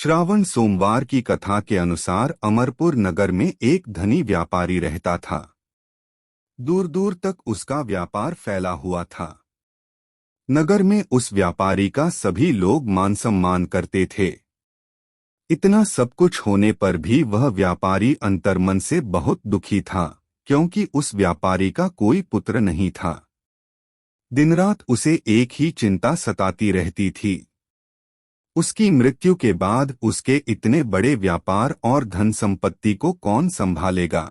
श्रावण सोमवार की कथा के अनुसार अमरपुर नगर में एक धनी व्यापारी रहता था। दूर दूर तक उसका व्यापार फैला हुआ था। नगर में उस व्यापारी का सभी लोग मान सम्मान करते थे। इतना सब कुछ होने पर भी वह व्यापारी अंतर्मन से बहुत दुखी था, क्योंकि उस व्यापारी का कोई पुत्र नहीं था। दिन रात उसे एक ही चिंता सताती रहती थी। उसकी मृत्यु के बाद उसके इतने बड़े व्यापार और धन संपत्ति को कौन संभालेगा।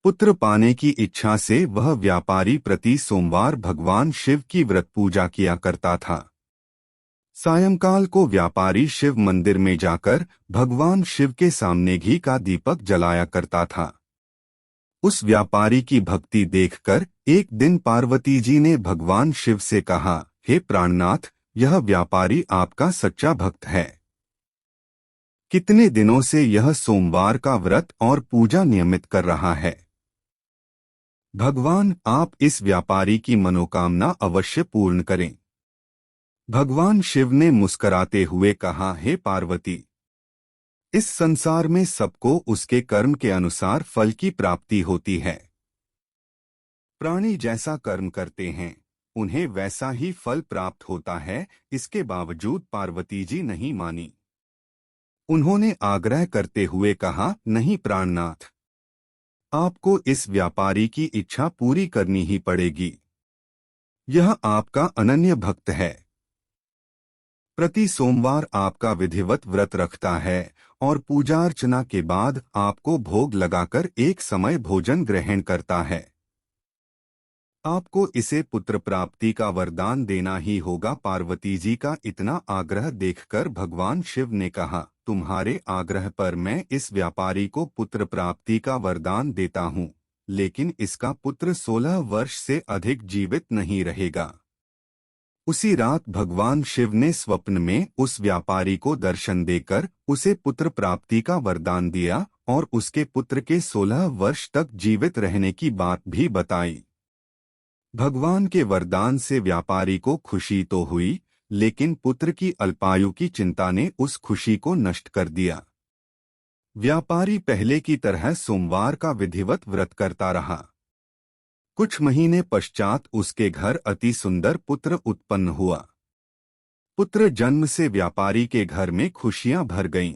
पुत्र पाने की इच्छा से वह व्यापारी प्रति सोमवार भगवान शिव की व्रत पूजा किया करता था। सायंकाल को व्यापारी शिव मंदिर में जाकर भगवान शिव के सामने घी का दीपक जलाया करता था। उस व्यापारी की भक्ति देखकर एक दिन पार्वती जी ने भगवान शिव से कहा, हे प्राणनाथ, यह व्यापारी आपका सच्चा भक्त है। कितने दिनों से यह सोमवार का व्रत और पूजा नियमित कर रहा है। भगवान, आप इस व्यापारी की मनोकामना अवश्य पूर्ण करें। भगवान शिव ने मुस्कुराते हुए कहा, हे पार्वती, इस संसार में सबको उसके कर्म के अनुसार फल की प्राप्ति होती है। प्राणी जैसा कर्म करते हैं उन्हें वैसा ही फल प्राप्त होता है। इसके बावजूद पार्वती जी नहीं मानी। उन्होंने आग्रह करते हुए कहा, नहीं प्राणनाथ, आपको इस व्यापारी की इच्छा पूरी करनी ही पड़ेगी। यह आपका अनन्य भक्त है। प्रति सोमवार आपका विधिवत व्रत रखता है और पूजा अर्चना के बाद आपको भोग लगाकर एक समय भोजन ग्रहण करता है। आपको इसे पुत्र प्राप्ति का वरदान देना ही होगा। पार्वती जी का इतना आग्रह देखकर भगवान शिव ने कहा, तुम्हारे आग्रह पर मैं इस व्यापारी को पुत्र प्राप्ति का वरदान देता हूँ, लेकिन इसका पुत्र 16 वर्ष से अधिक जीवित नहीं रहेगा। उसी रात भगवान शिव ने स्वप्न में उस व्यापारी को दर्शन देकर उसे पुत्र प्राप्ति का वरदान दिया और उसके पुत्र के 16 वर्ष तक जीवित रहने की बात भी बताई। भगवान के वरदान से व्यापारी को खुशी तो हुई, लेकिन पुत्र की अल्पायु की चिंता ने उस खुशी को नष्ट कर दिया। व्यापारी पहले की तरह सोमवार का विधिवत व्रत करता रहा। कुछ महीने पश्चात उसके घर अति सुंदर पुत्र उत्पन्न हुआ। पुत्र जन्म से व्यापारी के घर में खुशियां भर गईं।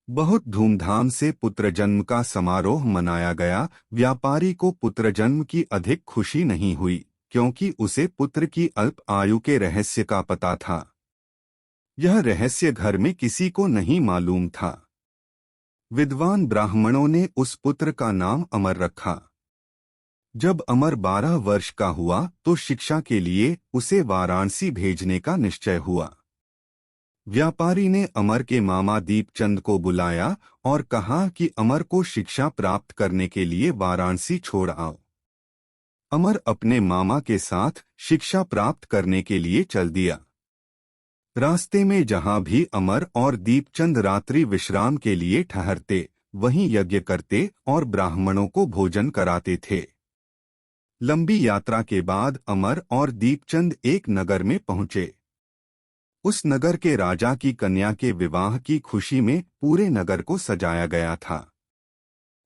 बहुत धूमधाम से पुत्र जन्म का समारोह मनाया गया। व्यापारी को पुत्र जन्म की अधिक खुशी नहीं हुई, क्योंकि उसे पुत्र की अल्प आयु के रहस्य का पता था। यह रहस्य घर में किसी को नहीं मालूम था। विद्वान ब्राह्मणों ने उस पुत्र का नाम अमर रखा। जब अमर 12 वर्ष का हुआ तो शिक्षा के लिए उसे वाराणसी भेजने का निश्चय हुआ। व्यापारी ने अमर के मामा दीपचंद को बुलाया और कहा कि अमर को शिक्षा प्राप्त करने के लिए वाराणसी छोड़ आओ। अमर अपने मामा के साथ शिक्षा प्राप्त करने के लिए चल दिया। रास्ते में जहां भी अमर और दीपचंद रात्रि विश्राम के लिए ठहरते, वहीं यज्ञ करते और ब्राह्मणों को भोजन कराते थे। लंबी यात्रा के बाद अमर और दीपचंद एक नगर में पहुंचे। उस नगर के राजा की कन्या के विवाह की खुशी में पूरे नगर को सजाया गया था।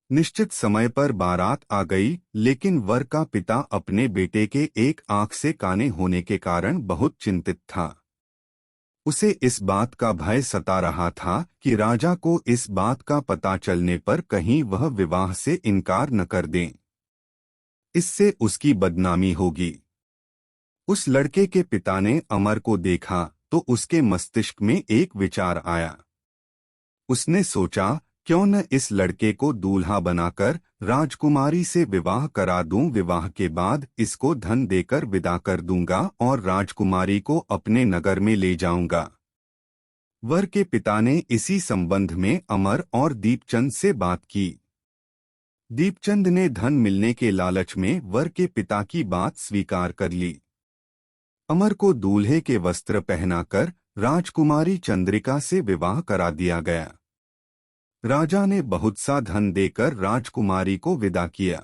निश्चित समय पर बारात आ गई, लेकिन वर का पिता अपने बेटे के एक आंख से काने होने के कारण बहुत चिंतित था। उसे इस बात का भय सता रहा था कि राजा को इस बात का पता चलने पर कहीं वह विवाह से इनकार न कर दें। इससे उसकी बदनामी होगी। उस लड़के के पिता ने अमर को देखा तो उसके मस्तिष्क में एक विचार आया। उसने सोचा, क्यों न इस लड़के को दूल्हा बनाकर राजकुमारी से विवाह करा दूं। विवाह के बाद इसको धन देकर विदा कर दूंगा और राजकुमारी को अपने नगर में ले जाऊंगा। वर के पिता ने इसी संबंध में अमर और दीपचंद से बात की। दीपचंद ने धन मिलने के लालच में वर के पिता की बात स्वीकार कर ली। अमर को दूल्हे के वस्त्र पहनाकर राजकुमारी चंद्रिका से विवाह करा दिया गया। राजा ने बहुत सा धन देकर राजकुमारी को विदा किया।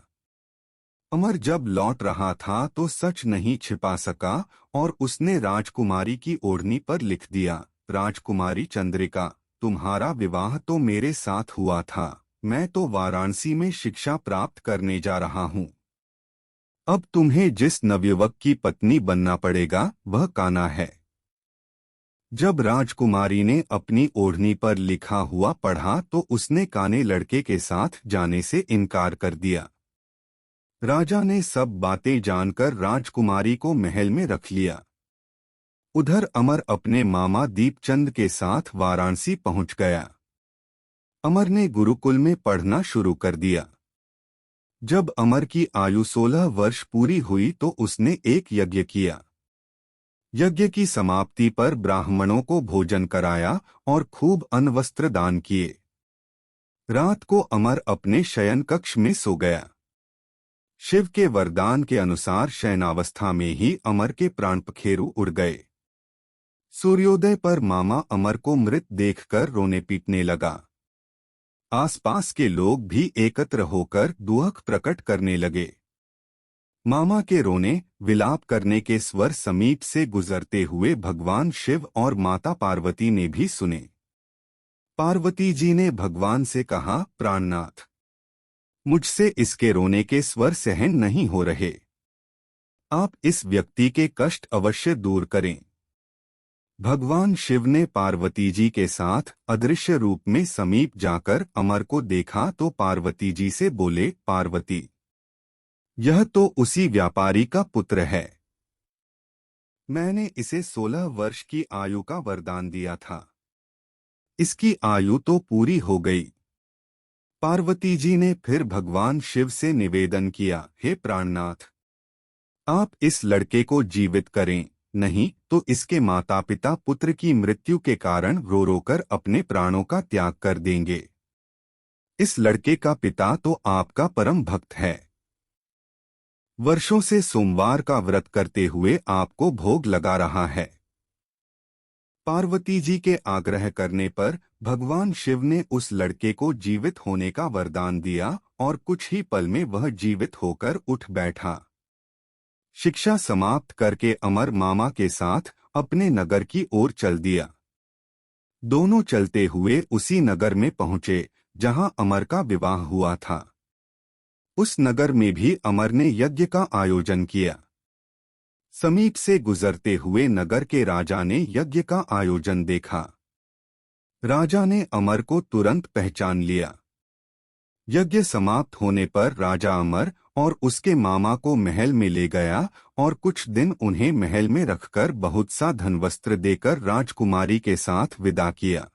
अमर जब लौट रहा था तो सच नहीं छिपा सका और उसने राजकुमारी की ओढ़नी पर लिख दिया, राजकुमारी चंद्रिका, तुम्हारा विवाह तो मेरे साथ हुआ था। मैं तो वाराणसी में शिक्षा प्राप्त करने जा रहा हूँ। अब तुम्हें जिस नवयुवक की पत्नी बनना पड़ेगा वह कान्हा है। जब राजकुमारी ने अपनी ओढ़नी पर लिखा हुआ पढ़ा तो उसने काने लड़के के साथ जाने से इनकार कर दिया। राजा ने सब बातें जानकर राजकुमारी को महल में रख लिया। उधर अमर अपने मामा दीपचंद के साथ वाराणसी पहुंच गया। अमर ने गुरुकुल में पढ़ना शुरू कर दिया। जब अमर की आयु 16 वर्ष पूरी हुई तो उसने एक यज्ञ किया। यज्ञ की समाप्ति पर ब्राह्मणों को भोजन कराया और खूब अन्न वस्त्र दान किए। रात को अमर अपने शयन कक्ष में सो गया। शिव के वरदान के अनुसार शयनावस्था में ही अमर के प्राण पखेरु उड़ गए। सूर्योदय पर मामा अमर को मृत देखकर रोने पीटने लगा। आसपास के लोग भी एकत्र होकर दुख प्रकट करने लगे। मामा के रोने विलाप करने के स्वर समीप से गुजरते हुए भगवान शिव और माता पार्वती ने भी सुने। पार्वती जी ने भगवान से कहा, प्राणनाथ, मुझसे इसके रोने के स्वर सहन नहीं हो रहे। आप इस व्यक्ति के कष्ट अवश्य दूर करें। भगवान शिव ने पार्वती जी के साथ अदृश्य रूप में समीप जाकर अमर को देखा तो पार्वती जी से बोले, पार्वती, यह तो उसी व्यापारी का पुत्र है। मैंने इसे 16 वर्ष की आयु का वरदान दिया था। इसकी आयु तो पूरी हो गई। पार्वती जी ने फिर भगवान शिव से निवेदन किया, हे प्राणनाथ, आप इस लड़के को जीवित करें, नहीं तो इसके माता पिता पुत्र की मृत्यु के कारण रो रो कर अपने प्राणों का त्याग कर देंगे। इस लड़के का पिता तो आपका परम भक्त है। वर्षों से सोमवार का व्रत करते हुए आपको भोग लगा रहा है। पार्वती जी के आग्रह करने पर भगवान शिव ने उस लड़के को जीवित होने का वरदान दिया और कुछ ही पल में वह जीवित होकर उठ बैठा। शिक्षा समाप्त करके अमर मामा के साथ अपने नगर की ओर चल दिया। दोनों चलते हुए उसी नगर में पहुंचे जहां अमर का विवाह हुआ था। उस नगर में भी अमर ने यज्ञ का आयोजन किया। समीप से गुजरते हुए नगर के राजा ने यज्ञ का आयोजन देखा। राजा ने अमर को तुरंत पहचान लिया। यज्ञ समाप्त होने पर राजा अमर और उसके मामा को महल में ले गया और कुछ दिन उन्हें महल में रखकर बहुत सा धन वस्त्र देकर राजकुमारी के साथ विदा किया।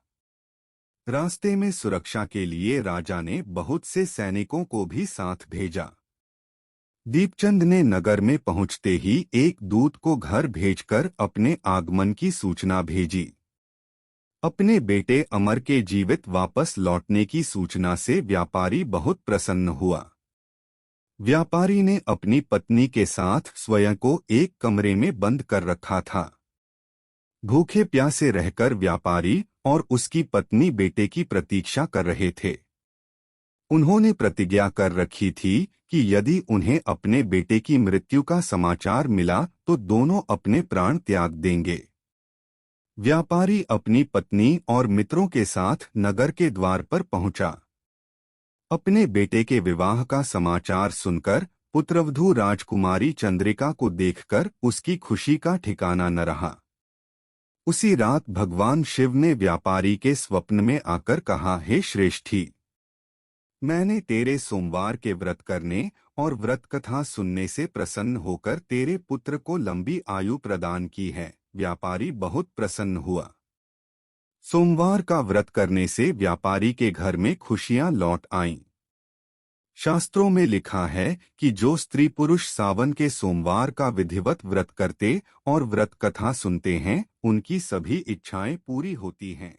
रास्ते में सुरक्षा के लिए राजा ने बहुत से सैनिकों को भी साथ भेजा। दीपचंद ने नगर में पहुंचते ही एक दूत को घर भेजकर अपने आगमन की सूचना भेजी। अपने बेटे अमर के जीवित वापस लौटने की सूचना से व्यापारी बहुत प्रसन्न हुआ। व्यापारी ने अपनी पत्नी के साथ स्वयं को एक कमरे में बंद कर रखा था। भूखे प्यासे रहकर व्यापारी और उसकी पत्नी बेटे की प्रतीक्षा कर रहे थे। उन्होंने प्रतिज्ञा कर रखी थी कि यदि उन्हें अपने बेटे की मृत्यु का समाचार मिला तो दोनों अपने प्राण त्याग देंगे। व्यापारी अपनी पत्नी और मित्रों के साथ नगर के द्वार पर पहुंचा। अपने बेटे के विवाह का समाचार सुनकर पुत्रवधू राजकुमारी चंद्रिका को देखकर उसकी खुशी का ठिकाना न रहा। उसी रात भगवान शिव ने व्यापारी के स्वप्न में आकर कहा, हे श्रेष्ठी, मैंने तेरे सोमवार के व्रत करने और व्रत कथा सुनने से प्रसन्न होकर तेरे पुत्र को लंबी आयु प्रदान की है। व्यापारी बहुत प्रसन्न हुआ। सोमवार का व्रत करने से व्यापारी के घर में खुशियां लौट आईं। शास्त्रों में लिखा है कि जो स्त्री पुरुष सावन के सोमवार का विधिवत व्रत करते और व्रत कथा सुनते हैं, उनकी सभी इच्छाएं पूरी होती हैं।